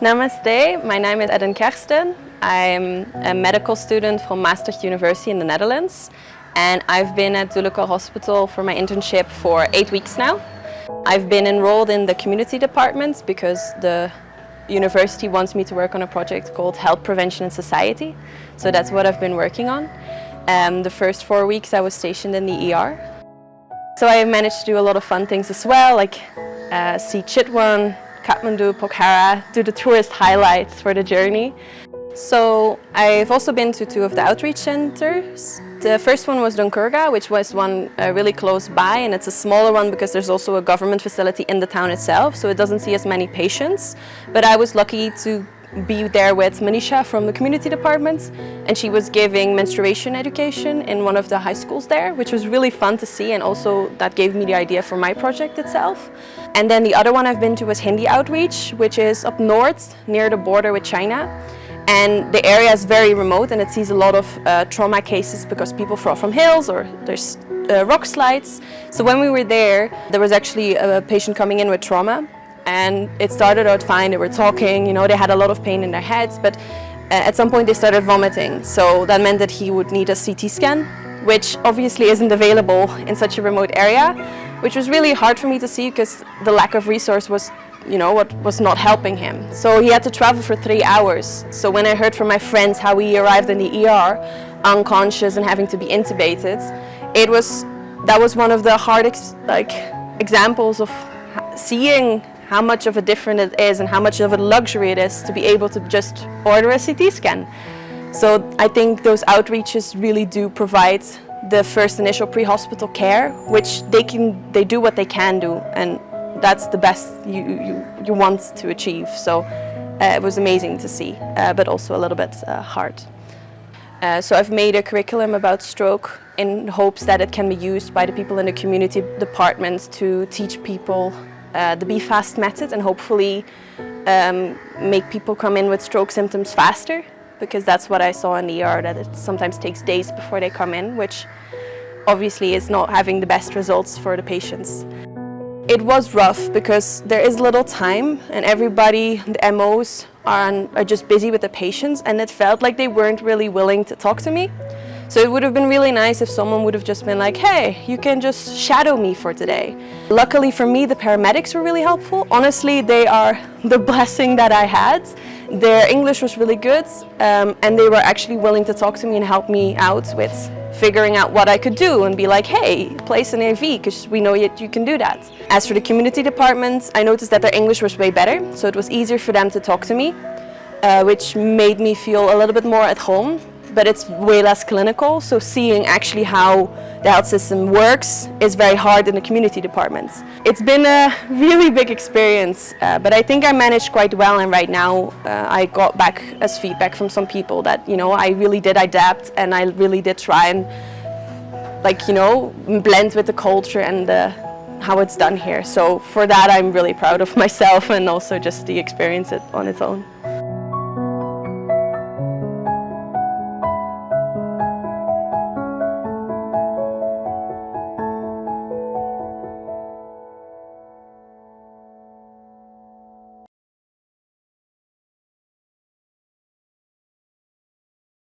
Namaste, my name is Edine Karston. I'm a medical student from Maastricht University in the Netherlands, and I've been at Dhulikhel Hospital for my internship for 8 weeks now. I've been enrolled in the community department because the university wants me to work on a project called Health Prevention in Society, so that's what I've been working on. The first 4 weeks I was stationed in the ER. So I managed to do a lot of fun things as well, like see Chitwan, Kathmandu, Pokhara, do the tourist highlights for the journey. So I've also been to 2 of the outreach centers. The first one was Dhulikhel, which was one really close by, and it's a smaller one because there's also a government facility in the town itself, so it doesn't see as many patients. But I was lucky to be there with Manisha from the community department, and she was giving menstruation education in one of the high schools there, which was really fun to see, and also that gave me the idea for my project itself. And then the other one I've been to was Hindi outreach, which is up north near the border with China. And the area is very remote, and it sees a lot of trauma cases because people fall from hills or there's rock slides. So when we were there was actually a patient coming in with trauma, and it started out fine. They were talking, they had a lot of pain in their heads, but at some point they started vomiting. So that meant that he would need a CT scan, which obviously isn't available in such a remote area, which was really hard for me to see because the lack of resource was what was not helping him. So he had to travel for 3 hours. So when I heard from my friends how he arrived in the ER unconscious and having to be intubated, that was one of the hard examples of seeing how much of a difference it is and how much of a luxury it is to be able to just order a CT scan. So I think those outreaches really do provide the first initial pre-hospital care, which they do what they can do, and that's the best you want to achieve. So it was amazing to see, but also a little bit hard. So I've made a curriculum about stroke in hopes that it can be used by the people in the community departments to teach people the Be Fast method, and hopefully make people come in with stroke symptoms faster, because that's what I saw in the ER, that it sometimes takes days before they come in, which obviously is not having the best results for the patients. It was rough because there is little time, and everybody, the MOs, are just busy with the patients, and it felt like they weren't really willing to talk to me. So it would have been really nice if someone would have just been like, hey, you can just shadow me for today. Luckily for me, the paramedics were really helpful. Honestly, they are the blessing that I had. Their English was really good, and they were actually willing to talk to me and help me out with figuring out what I could do and be like, hey, place an AV, because we know you can do that. As for the community department, I noticed that their English was way better, so it was easier for them to talk to me, which made me feel a little bit more at home. But it's way less clinical, so seeing actually how the health system works is very hard in the community departments. It's been a really big experience, but I think I managed quite well, and right now I got back as feedback from some people that I really did adapt, and I really did try and blend with the culture and how it's done here. So for that I'm really proud of myself, and also just the experience on its own.